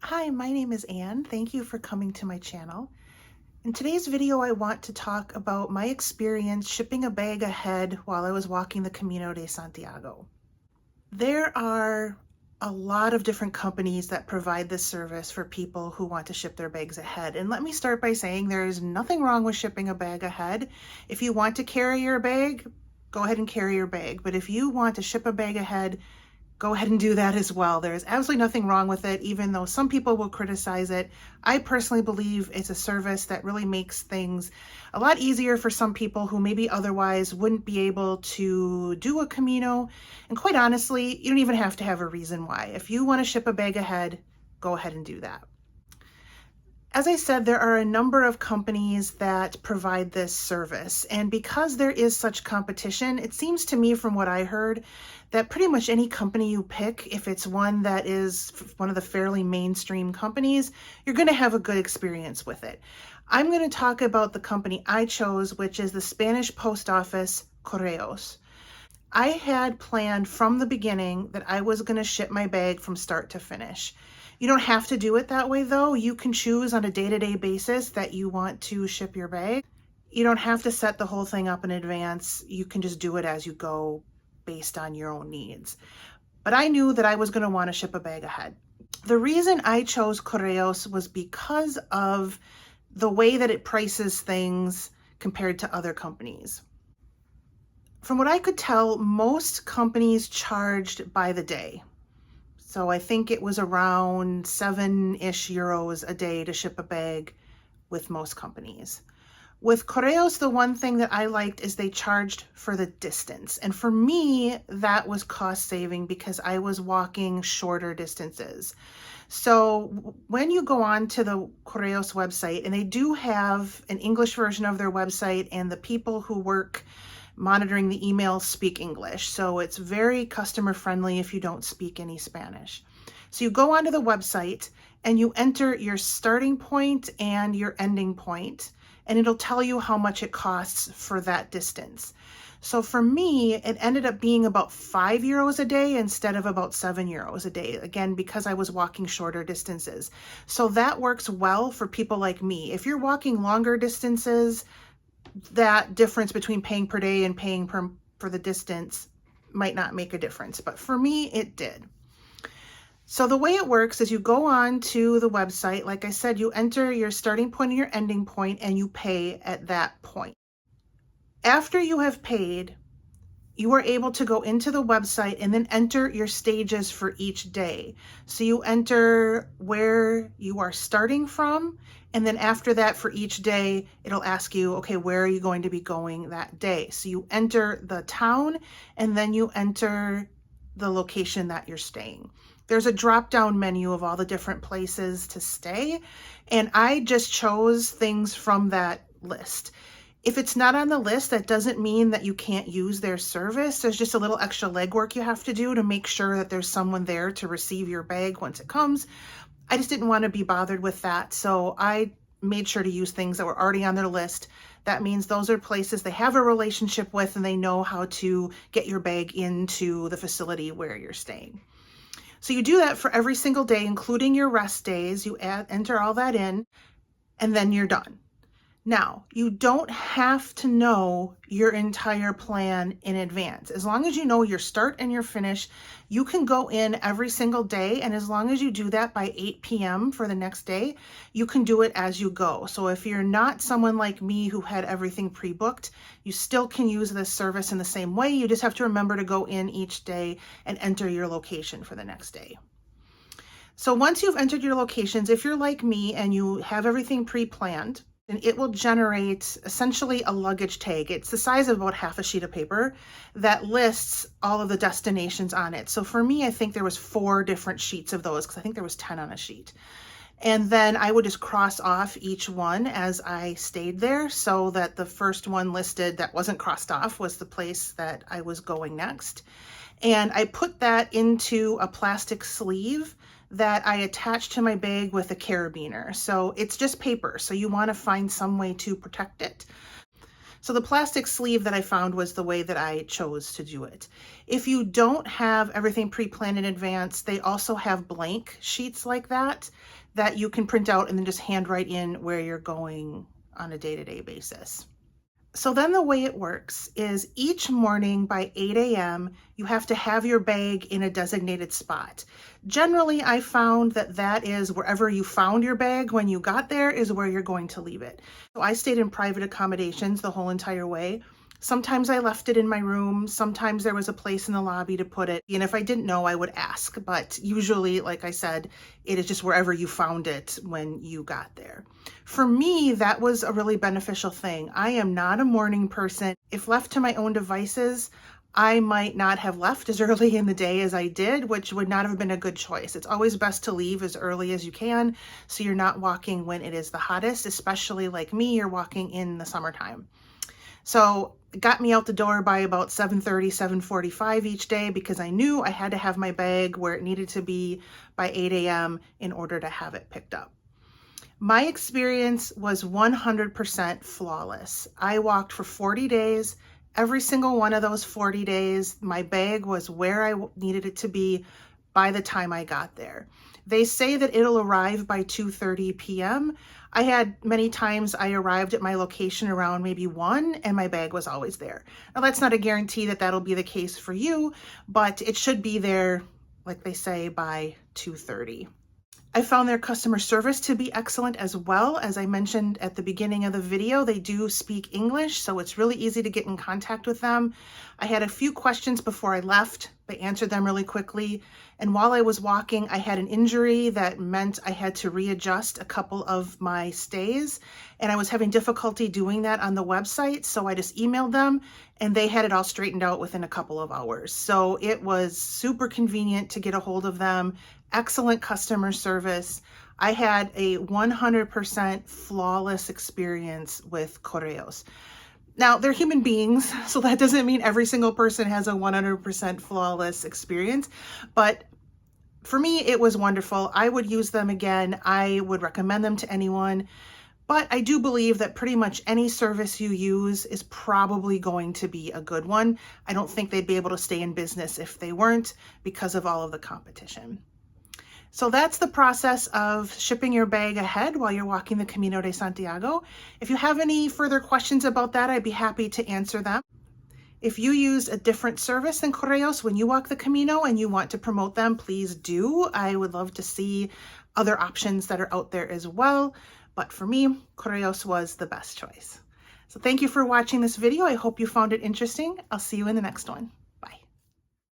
Hi, my name is Anne. Thank you for coming to my channel. In today's video, I want to talk about my experience shipping a bag ahead while I was walking the Camino de Santiago. There are a lot of different companies that provide this service for people who want to ship their bags ahead. And let me start by saying there is nothing wrong with shipping a bag ahead. If you want to carry your bag, go ahead and carry your bag. But if you want to ship a bag ahead, go ahead and do that as well. There's absolutely nothing wrong with it, even though some people will criticize it. I personally believe it's a service that really makes things a lot easier for some people who maybe otherwise wouldn't be able to do a Camino. And quite honestly, you don't even have to have a reason why. If you want to ship a bag ahead, go ahead and do that. As I said, there are a number of companies that provide this service, and because there is such competition, it seems to me from what I heard that pretty much any company you pick, if it's one that is one of the fairly mainstream companies, you're going to have a good experience with it. I'm going to talk about the company I chose, which is the Spanish post office Correos. I had planned from the beginning that I was going to ship my bag from start to finish. You don't have to do it that way though. You can choose on a day-to-day basis that you want to ship your bag. You don't have to set the whole thing up in advance. You can just do it as you go based on your own needs. But I knew that I was going to want to ship a bag ahead. The reason I chose Correos was because of the way that it prices things compared to other companies. From what I could tell, most companies charged by the day. So I think it was around €7-ish a day to ship a bag with most companies. With Correos, the one thing that I liked is they charged for the distance. And for me, that was cost saving because I was walking shorter distances. So when you go on to the Correos website, and they do have an English version of their website, and the people who work monitoring the emails speak English. So it's very customer friendly if you don't speak any Spanish. So you go onto the website and you enter your starting point and your ending point, and it'll tell you how much it costs for that distance. So for me, it ended up being about €5 a day instead of about €7 a day, again, because I was walking shorter distances. So that works well for people like me. If you're walking longer distances, that difference between paying per day and paying for the distance might not make a difference, but for me, it did. So the way it works is you go on to the website. Like I said, you enter your starting point and your ending point, and you pay at that point. After you have paid, you are able to go into the website and then enter your stages for each day. So you enter where you are starting from, and then after that for each day, it'll ask you, okay, where are you going to be going that day? So you enter the town, and then you enter the location that you're staying. There's a drop-down menu of all the different places to stay, and I just chose things from that list. If it's not on the list, that doesn't mean that you can't use their service. There's just a little extra legwork you have to do to make sure that there's someone there to receive your bag once it comes. I just didn't want to be bothered with that, so I made sure to use things that were already on their list. That means those are places they have a relationship with, and they know how to get your bag into the facility where you're staying. So you do that for every single day, including your rest days. You enter all that in, and then you're done. Now, you don't have to know your entire plan in advance. As long as you know your start and your finish, you can go in every single day, and as long as you do that by 8 p.m. for the next day, you can do it as you go. So if you're not someone like me who had everything pre-booked, you still can use this service in the same way. You just have to remember to go in each day and enter your location for the next day. So once you've entered your locations, if you're like me and you have everything pre-planned, and it will generate essentially a luggage tag. It's the size of about half a sheet of paper that lists all of the destinations on it. So for me, I think there was 4 different sheets of those because I think there was 10 on a sheet. And then I would just cross off each one as I stayed there, so that the first one listed that wasn't crossed off was the place that I was going next. And I put that into a plastic sleeve that I attached to my bag with a carabiner. So it's just paper, so you want to find some way to protect it. So the plastic sleeve that I found was the way that I chose to do it. If you don't have everything pre-planned in advance, they also have blank sheets like that you can print out and then just handwrite in where you're going on a day-to-day basis. So then the way it works is each morning by 8 a.m., you have to have your bag in a designated spot. Generally, I found that is wherever you found your bag when you got there is where you're going to leave it. So I stayed in private accommodations the whole entire way. Sometimes I left it in my room. Sometimes there was a place in the lobby to put it. And if I didn't know, I would ask. But usually, like I said, it is just wherever you found it when you got there. For me, that was a really beneficial thing. I am not a morning person. If left to my own devices, I might not have left as early in the day as I did, which would not have been a good choice. It's always best to leave as early as you can so you're not walking when it is the hottest, especially like me, you're walking in the summertime. So it got me out the door by about 7:30, 7:45 each day because I knew I had to have my bag where it needed to be by 8 a.m. in order to have it picked up. My experience was 100% flawless. I walked for 40 days. Every single one of those 40 days, my bag was where I needed it to be by the time I got there. They say that it'll arrive by 2:30 p.m. I had many times I arrived at my location around maybe 1 and my bag was always there. Now that's not a guarantee that that'll be the case for you, but it should be there, like they say, by 2:30. I found their customer service to be excellent as well. As I mentioned at the beginning of the video, they do speak English, so it's really easy to get in contact with them. I had a few questions before I left. They answered them really quickly. And while I was walking, I had an injury that meant I had to readjust a couple of my stays. And I was having difficulty doing that on the website, so I just emailed them and they had it all straightened out within a couple of hours. So it was super convenient to get a hold of them. Excellent customer service. I had a 100% flawless experience with Correos. Now, they're human beings, so that doesn't mean every single person has a 100% flawless experience, but for me, it was wonderful. I would use them again. I would recommend them to anyone, but I do believe that pretty much any service you use is probably going to be a good one. I don't think they'd be able to stay in business if they weren't because of all of the competition. So that's the process of shipping your bag ahead while you're walking the Camino de Santiago. If you have any further questions about that, I'd be happy to answer them. If you use a different service than Correos when you walk the Camino and you want to promote them, please do. I would love to see other options that are out there as well. But for me, Correos was the best choice. So thank you for watching this video. I hope you found it interesting. I'll see you in the next one.